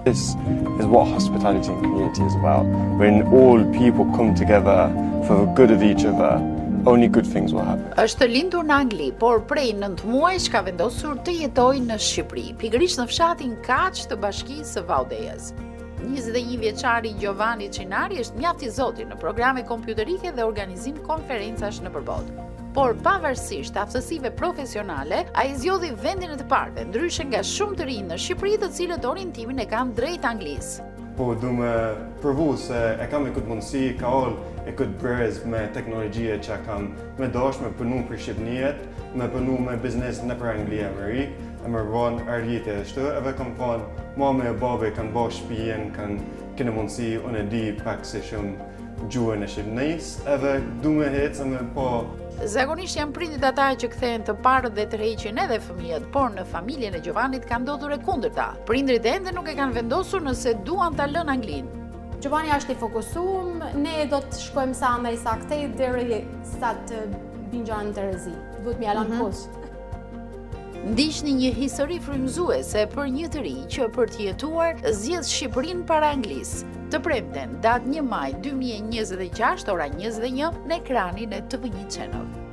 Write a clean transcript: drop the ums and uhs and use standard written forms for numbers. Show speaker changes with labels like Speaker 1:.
Speaker 1: This is what hospitality and community is about. When all people come together for the good of each other, only good things will happen.
Speaker 2: Është lindur në Angli, por prej 9 muajsh ka vendosur të jetojë në Shqipëri, pikërisht në fshatin Kaq të bashkisë së Vallëdejës. 21 vjeçari Giovanni Cinari është mjaft i zotit në programe kompjuterike dhe organizim konferencash në përballë. Por pavarësisht aftësive profesionale, ai zgjodhi vendin e të parëve, ndryshe nga shumë të rinj në Shqipëri të cilët orientimin e kanë drejt Anglisë.
Speaker 1: Po du me provu se e kam e këtë mundësi, ka ol e këtë brez me teknologjie që kam me dosh me punu për Shqipnijet, me punu me biznes në për Angli e Amerik, e më rëvon arjite e shtë, edhe kam thonë, mame e babe kanë bo shpijen, kanë kene mundësi, unë e di pak se shumë gjuhën e Shqipnis, edhe du me hecë me po.
Speaker 2: Zakonisht janë prindit ata që kthehen të parët dhe tërheqin edhe fëmijët, por në familjen e Giovannit ka ndodhur e kundërta. Prindrit ende nuk e kanë vendosur nëse duan ta lënë Anglinë.
Speaker 3: Giovanni është i fokusuar, ne do të shkojmë sa më saktë deri sa të bingjojmë në Terezi. Duhet më janë kohës.
Speaker 2: Ndiqni një histori frymëzuese për një të ri që për të jetuar zgjedh Shqipërinë para Anglisë. Të premten, datë 1 maj 2026, ora 21 në ekranin e TV1 Channel.